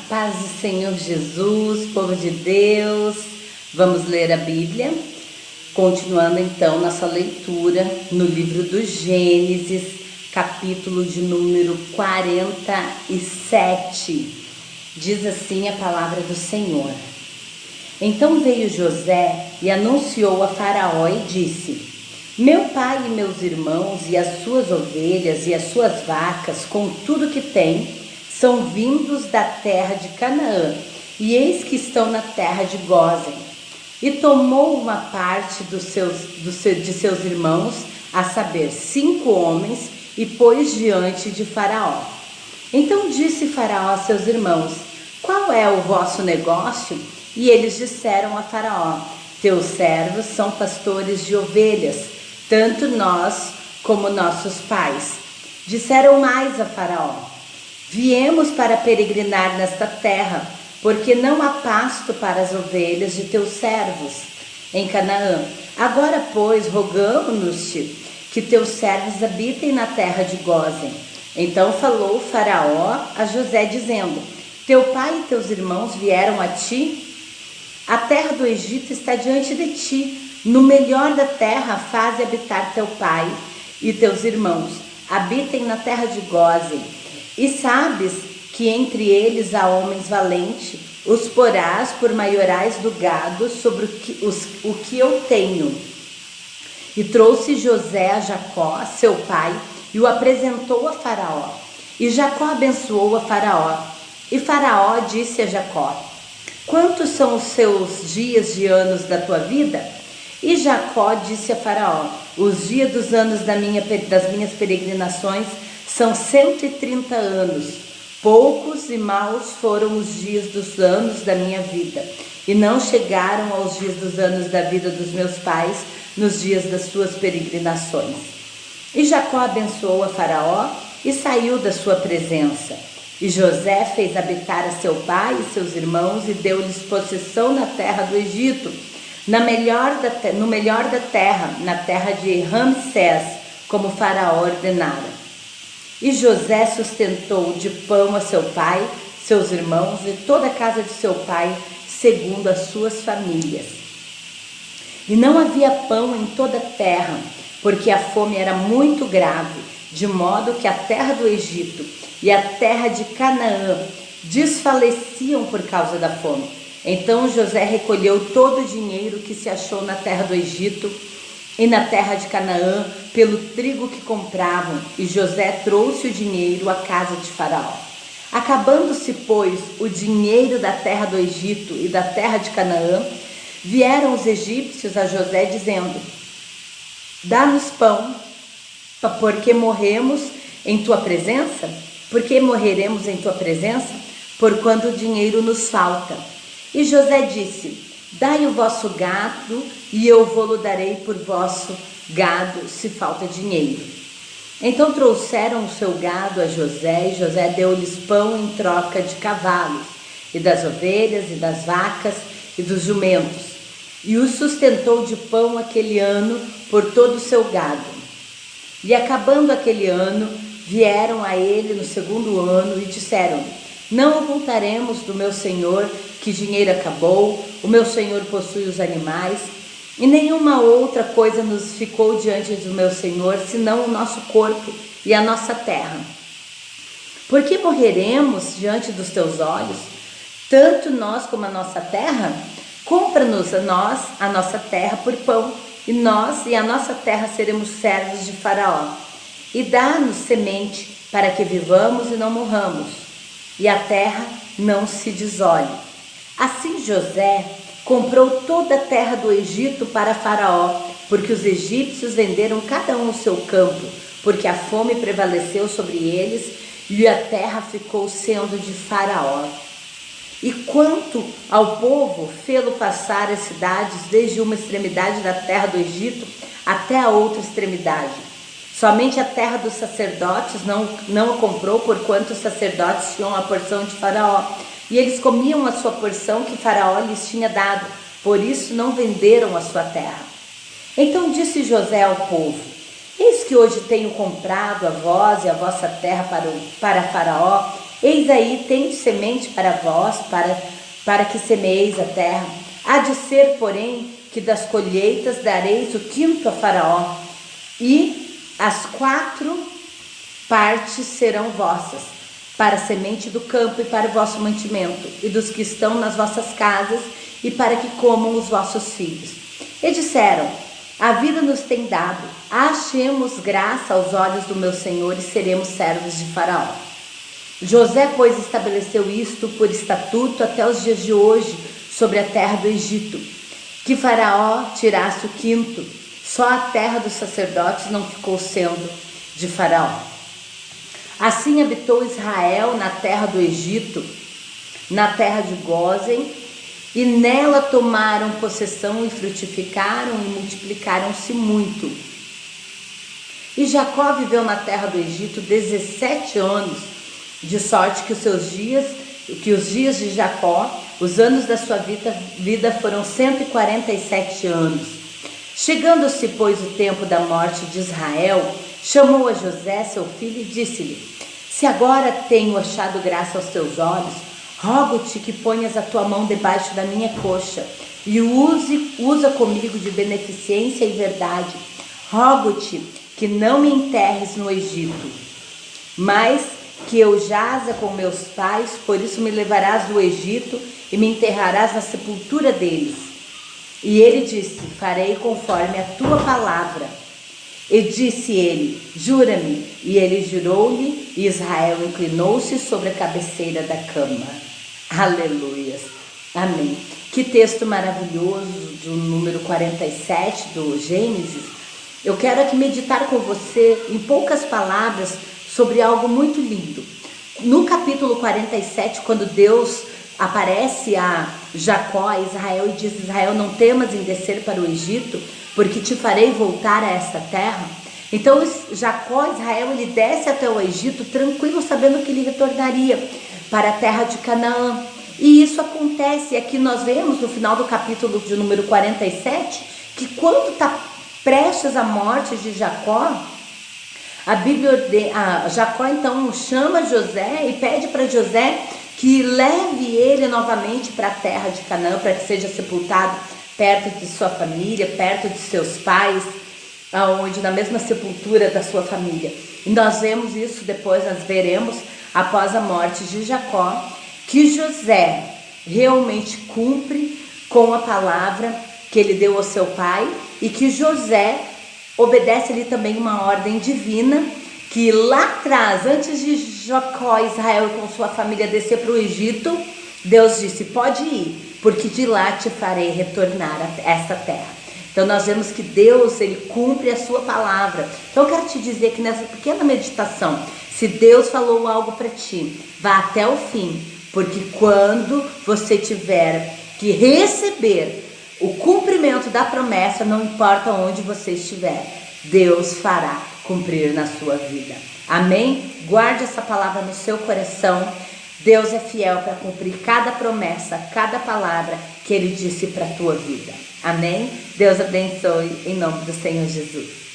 paz do Senhor Jesus, povo de Deus. Vamos ler a Bíblia, continuando então nossa leitura no livro do Gênesis, capítulo de número 47. Diz assim a palavra do Senhor. Então veio José e anunciou a Faraó e disse: Meu pai e meus irmãos e as suas ovelhas e as suas vacas, com tudo que tem, são vindos da terra de Canaã, e eis que estão na terra de Gósen. E tomou uma parte de seus irmãos, a saber, 5 homens, e pôs diante de Faraó. Então disse Faraó a seus irmãos: Qual é o vosso negócio? E eles disseram a Faraó: Teus servos são pastores de ovelhas, tanto nós como nossos pais. Disseram mais a Faraó: Viemos para peregrinar nesta terra, porque não há pasto para as ovelhas de teus servos em Canaã. Agora, pois, rogamo-nos-te que teus servos habitem na terra de Gósen. Então falou Faraó a José, dizendo: Teu pai e teus irmãos vieram a ti? A terra do Egito está diante de ti. No melhor da terra faze habitar teu pai e teus irmãos. Habitem na terra de Gósen. E sabes que entre eles há homens valentes, os porás por maiorais do gado sobre o que eu tenho. E trouxe José a Jacó, seu pai, e o apresentou a Faraó. E Jacó abençoou a Faraó. E Faraó disse a Jacó: Quantos são os seus dias de anos da tua vida? E Jacó disse a Faraó: Os dias dos anos das minhas peregrinações são 130 anos. Poucos e maus foram os dias dos anos da minha vida, e não chegaram aos dias dos anos da vida dos meus pais, nos dias das suas peregrinações. E Jacó abençoou a Faraó e saiu da sua presença. E José fez habitar a seu pai e seus irmãos e deu-lhes possessão na terra do Egito, no melhor da terra, na terra de Ramsés, como Faraó ordenara. E José sustentou de pão a seu pai, seus irmãos e toda a casa de seu pai, segundo as suas famílias. E não havia pão em toda a terra, porque a fome era muito grave, de modo que a terra do Egito e a terra de Canaã desfaleciam por causa da fome. Então José recolheu todo o dinheiro que se achou na terra do Egito e na terra de Canaã pelo trigo que compravam, e José trouxe o dinheiro à casa de Faraó. Acabando-se, pois, o dinheiro da terra do Egito e da terra de Canaã, vieram os egípcios a José dizendo: Dá-nos pão, porque morremos em tua presença? Porque morreremos em tua presença? Porquanto o dinheiro nos falta. E José disse: Dai o vosso gado, e eu vou-lo darei por vosso gado, se falta dinheiro. Então trouxeram o seu gado a José, e José deu-lhes pão em troca de cavalos, e das ovelhas, e das vacas, e dos jumentos. E o sustentou de pão aquele ano por todo o seu gado. E acabando aquele ano, vieram a ele no segundo ano e disseram: Não ocultaremos do meu senhor que dinheiro acabou, o meu senhor possui os animais, e nenhuma outra coisa nos ficou diante do meu senhor, senão o nosso corpo e a nossa terra. Por que morreremos diante dos teus olhos, tanto nós como a nossa terra? Compra-nos a nós a nossa terra por pão, e nós e a nossa terra seremos servos de Faraó. E dá-nos semente, para que vivamos e não morramos, e a terra não se desole. Assim José comprou toda a terra do Egito para Faraó, porque os egípcios venderam cada um o seu campo, porque a fome prevaleceu sobre eles, e a terra ficou sendo de Faraó. E quanto ao povo, fê-lo passar as cidades desde uma extremidade da terra do Egito até a outra extremidade. Somente a terra dos sacerdotes não a comprou, porquanto os sacerdotes tinham a porção de Faraó, e eles comiam a sua porção que Faraó lhes tinha dado, por isso não venderam a sua terra. Então disse José ao povo: Eis que hoje tenho comprado a vós e a vossa terra para Faraó, Eis aí, tende semente para vós, para que semeeis a terra. Há de ser, porém, que das colheitas dareis o quinto a Faraó, e as 4 partes serão vossas, para a semente do campo e para o vosso mantimento, e dos que estão nas vossas casas, e para que comam os vossos filhos. E disseram: a vida nos tem dado, achemos graça aos olhos do meu Senhor e seremos servos de Faraó. José, pois, estabeleceu isto por estatuto até os dias de hoje sobre a terra do Egito, que Faraó tirasse o quinto. Só a terra dos sacerdotes não ficou sendo de Faraó. Assim habitou Israel na terra do Egito, na terra de Gósen, e nela tomaram possessão e frutificaram e multiplicaram-se muito. E Jacó viveu na terra do Egito 17 anos, de sorte que os dias de Jacó, os anos da sua vida foram 147 anos. Chegando-se, pois, o tempo da morte de Israel, chamou a José, seu filho, e disse-lhe: se agora tenho achado graça aos teus olhos, rogo-te que ponhas a tua mão debaixo da minha coxa e usa comigo de beneficência e verdade. Rogo-te que não me enterres no Egito, mas que eu jaza com meus pais, por isso me levarás do Egito e me enterrarás na sepultura deles. E ele disse: farei conforme a tua palavra. E disse ele: jura-me. E ele jurou-lhe, e Israel inclinou-se sobre a cabeceira da cama. Aleluias, amém. Que texto maravilhoso do número 47 do Gênesis. Eu quero aqui meditar com você, em poucas palavras, sobre algo muito lindo. No capítulo 47, quando Deus aparece a Jacó, a Israel, e diz: Israel, não temas em descer para o Egito, porque te farei voltar a esta terra. Então Jacó, Israel, ele desce até o Egito tranquilo, sabendo que ele retornaria para a terra de Canaã. E isso acontece. E aqui nós vemos no final do capítulo de número 47, que quando está prestes à morte de Jacó, Jacó então chama José e pede para José que leve ele novamente para a terra de Canaã, para que seja sepultado perto de sua família, perto de seus pais, aonde na mesma sepultura da sua família. E nós vemos isso depois, nós veremos após a morte de Jacó, que José realmente cumpre com a palavra que ele deu ao seu pai, e que José obedece ali também uma ordem divina, que lá atrás, antes de Jacó, Israel com sua família descer para o Egito, Deus disse: pode ir, porque de lá te farei retornar a esta terra. Então nós vemos que Deus, ele cumpre a sua palavra. Então eu quero te dizer que nessa pequena meditação, se Deus falou algo para ti, vá até o fim, porque quando você tiver que receber o cumprimento da promessa, não importa onde você estiver, Deus fará cumprir na sua vida. Amém? Guarde essa palavra no seu coração. Deus é fiel para cumprir cada promessa, cada palavra que Ele disse para a tua vida. Amém? Deus abençoe em nome do Senhor Jesus.